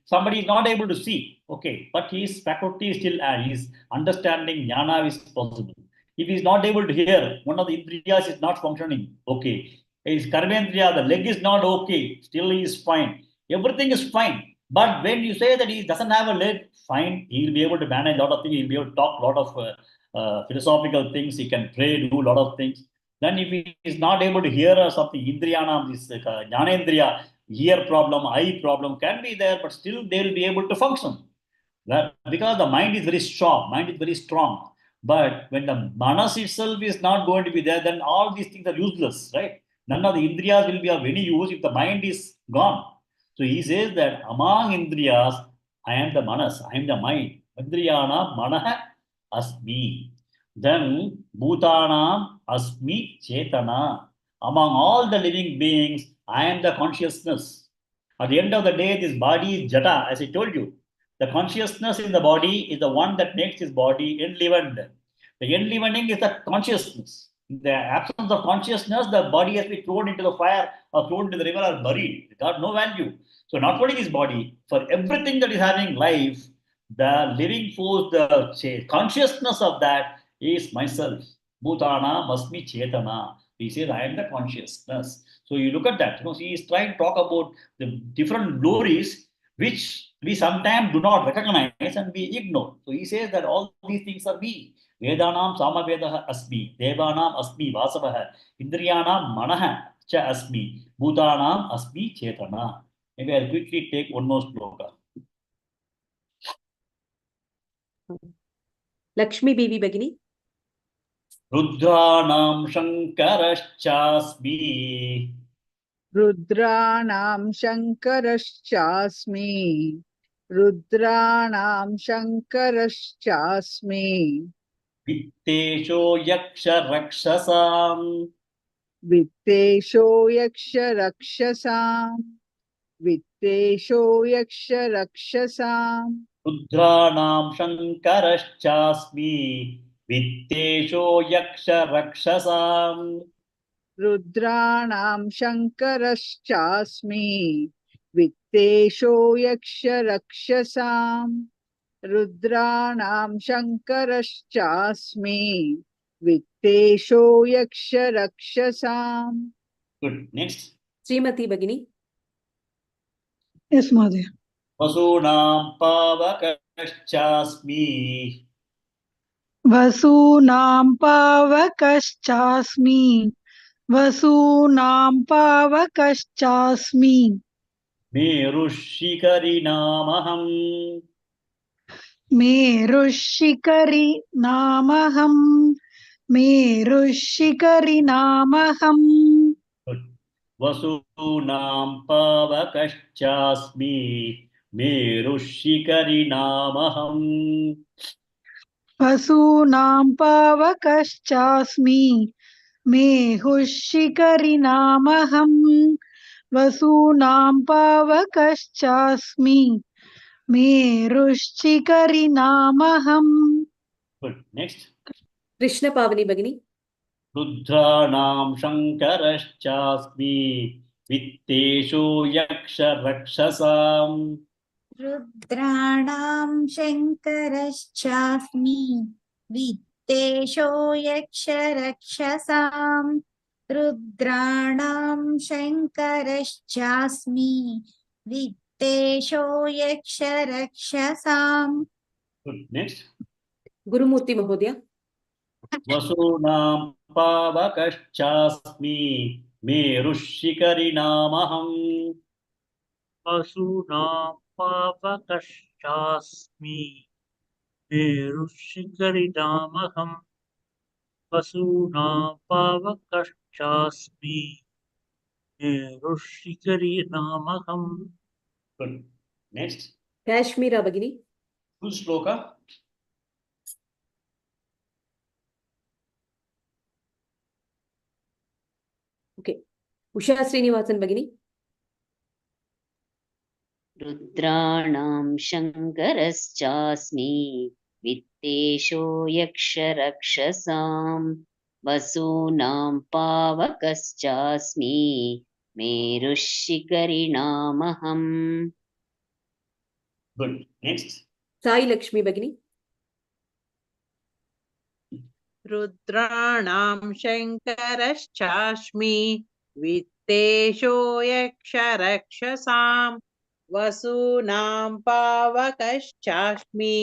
somebody is not able to see, okay, but his faculty is still, his understanding, jnana is possible. If he is not able to hear, one of the indriyas is not functioning, okay. His karmendriya, the leg is not okay, still he is fine. Everything is fine. But when you say that he doesn't have a leg, fine, he will be able to manage a lot of things, he will be able to talk a lot of philosophical things, he can pray, do a lot of things. Then if he is not able to hear or something, Indriyana, this Jnanendriya, ear problem, eye problem can be there, but still they will be able to function. Because the mind is very strong, But when the manas itself is not going to be there, then all these things are useless, right? None of the Indriyas will be of any use if the mind is gone. So he says that among Indriyas, I am the manas, I am the mind. Indriyana manaha asmi. Then Bhutanam Asmi Chetana. Among all the living beings, I am the consciousness. At the end of the day, this body is jata, as I told you. The consciousness in the body is the one that makes this body enlivened. The enlivening is the consciousness. In the absence of consciousness, the body has been thrown into the fire or thrown into the river or buried. It got no value. So not only his body, for everything that is having life, the living force, the consciousness of that is myself. Bhutana masmi chetana. He says, I am the consciousness. So you look at that. He is trying to talk about the different glories which we sometimes do not recognize and we ignore. So he says that all these things are me. Vedanam Samavedah Asmi, Devanam Asmi Vasavaha, Indriyanam Manaha Cha Asmi, Bhutanam Asmi Chetana. Maybe I'll quickly take one more shloka. Lakshmi Devi Bhagini. Rudranam Shankarashchasmi. रुद्राणां शङ्करश्चास्मि रुद्राणां शङ्करश्चास्मि Vittesho Yaksha Rakshasam. वित्तेषो यक्षरक्षसां वित्तेषो यक्षरक्षसां Rudranam Shankarashchasmi. Vittesho Yaksha Rakshasam. रुद्राणां शङ्करश्चास्मि वित्तेषो यक्षरक्षसां रुद्राणां शङ्करश्चास्मि वित्तेषो यक्षरक्षसाम् Good. Next. Srimati Bhagini. Yes, Mother. Vasunam Pavakashchasmi. Vasunam pavakaschasmi. Vasunam pavakaschasmi. Merushikari Namaham. Merushikari namaham. Merushikari namaham. Vasunam Pavakashchasmi. Merushikari Namaham. Vasunam pavakaschasmi. Mehushikari namaham. Vasunam pavakaschasmi. Merushikari namaham. Good. Next. Krishna Pavani Bhagini. Rudranam Shankarashchasmi. Vittesho Yaksha Rakshasam. रुद्राणां शङ्करश्चास्मि वित्तेषो यक्षरक्षसां रुद्राणां शङ्करश्चास्मि वित्तेषो यक्षरक्षसाम् Good. Next. Gurumurthy Mahodaya. Vasunam Pavakashchasmi. Merushikari Namaham. Vasunam Pavakashchasmi Merushikaridamaham. Vasunam Pavakashchasmi Merushikaridamaham. Good. Next. Kashmira Bhagini. Full shloka. Okay. Usha Srinivasan Bhagini. रुद्राणां शङ्करश्चास्मि वित्तेषो यक्षरक्षसां वसूनां पावकश्चास्मि मेरुशिखरिणामहम्. Good. Next. Sai Lakshmi Bhagini. रुद्राणां शङ्करश्चास्मि वित्तेषो यक्षरक्षसां वसूनां पावकश्चास्मि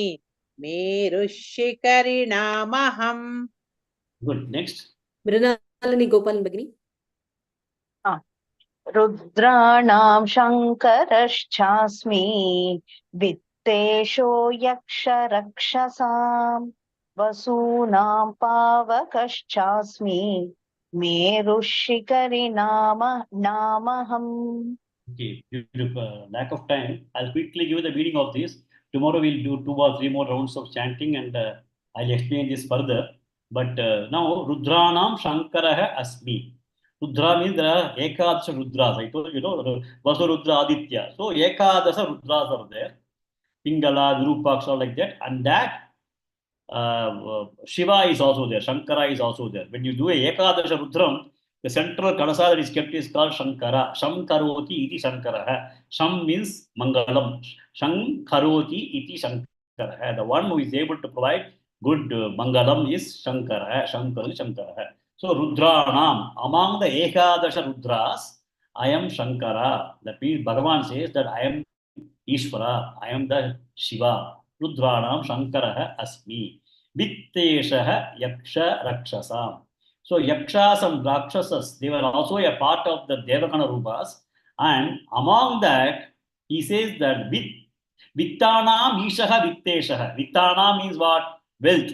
मेरुशिखरिणामहम्. Good. Next. Mrinalini Gopalan Bhagini. रुद्राणां शङ्करश्चास्मि वित्तेषो यक्षरक्षसां वसूनां पावकश्चास्मि मेरुशिखरिणामहम्. Okay. Due to lack of time, I'll quickly give the meaning of this. Tomorrow we'll do 2 or 3 more rounds of chanting and I'll explain this further. But now Rudranam Shankaraha Asmi. Rudra means there are Ekadasha Rudras. I told you, Vasu Rudra Aditya. So Ekadasha Rudras are there. Pingala, Virupaksha, like that. And that Shiva is also there, Shankara is also there. When you do a Ekadasha Rudram, the central kalasa that is kept is called Shankara. Sham karoti iti Shankara. Sham means Mangalam. Sham karoti iti Shankara. The one who is able to provide good Mangalam is Shankara. Shankara. So Rudranam, among the Ekadasha Rudras, I am Shankara. That means Bhagavan says that I am Ishvara, I am the Shiva. Rudranam Shankara Asmi. Vittesha Yaksha Rakshasam. So Yakshas and Rakshasas, they were also a part of the Devagana Rupas. And among that, he says that Vittanam Ishaha Vittesha. Vittana means what? Wealth.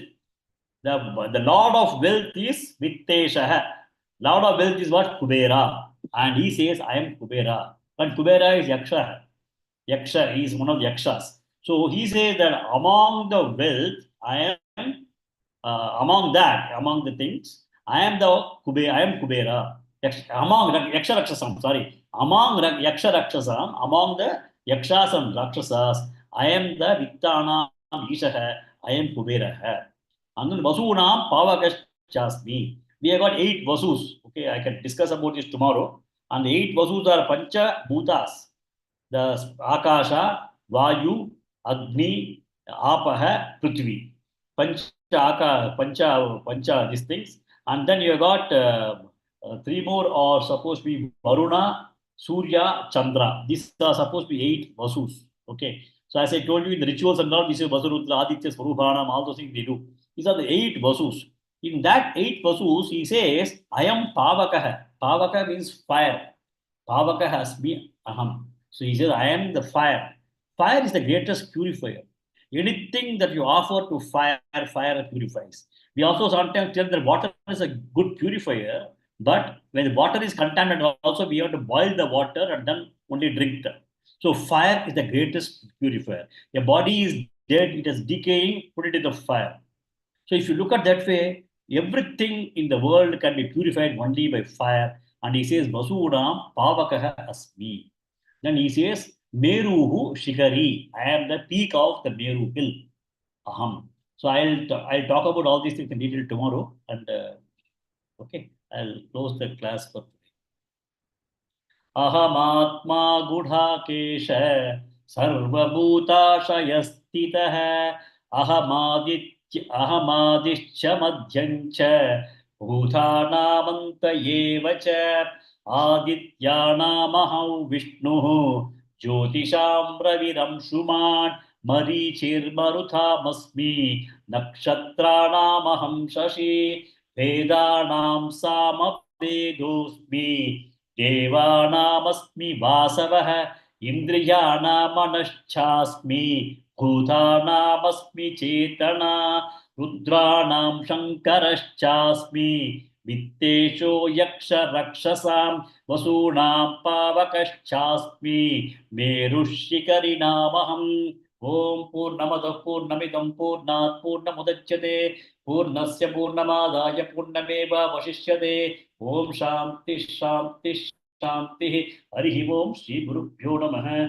The Lord of wealth is Vittesha. Lord of wealth is what? Kubera. And he says, I am Kubera. But Kubera is Yaksha. Yaksha is one of the Yakshas. So he says that among the wealth, I am, among the things, I am Kubera. Among Yaksha Rakshasam, sorry. Among Yaksha Rakshasam, among the Yakshas and Rakshasas, I am the Vittana Ishaha, I am Kubera. And then Vasunam Pavakaschasmi. We have got 8 Vasus. Okay, I can discuss about this tomorrow. And the 8 Vasus are Pancha Bhutas. The Akasha, Vayu, Agni, Apaha, Prithvi. Pancha, these things. And then you have got 3 more are supposed to be Varuna, Surya, Chandra. These are supposed to be 8 Vasus. Okay. So as I told you in the rituals and all, this is Vasurudra, Aditya, Swaruphanam, all those things they do. These are the 8 Vasus. In that 8 Vasus, he says, I am Pavakaha. Pavaka means fire. Pavaka has been Aham. So he says, I am the fire. Fire is the greatest purifier. Anything that you offer to fire, fire purifies. We also sometimes tell that water is a good purifier, but when the water is contaminated, also we have to boil the water and then only drink that. So fire is the greatest purifier. Your body is dead, it is decaying, put it in the fire. So if you look at that way, everything in the world can be purified only by fire. And he says, Vasunam Pavakaha Asmi. Then he says, Meruhu Shikari. I am the peak of the Meru hill. Aham. So I'll talk about all these things in detail tomorrow. And okay, I'll close the class for today. Ahamatma Gudhakesha Sarvabhutashayastitaha Ahamadischa Madhyancha Bhutanamanta Yevacha Adityanamahau Vishnu Jyotisham Raviram Shuman Marichir Maruthamasmi Nakshatranamaham Shashi Vedanam Samavedosmi Devanamasmi Vasavah Indriyanamanaschasmi Bhutanamasmi Chetana Rudranam Shankaraschasmi Vittesho Yaksha Rakshasam Vasunam Pavakaschasmi Merushikarinamaham Om Purnamada Purnamidam Purnat Purnamudachyate Purnasya Purnamadaya Purnameva Vashishyate Om Shanti Shanti Shanti Harihi Om Shri Gurubhyo Namaha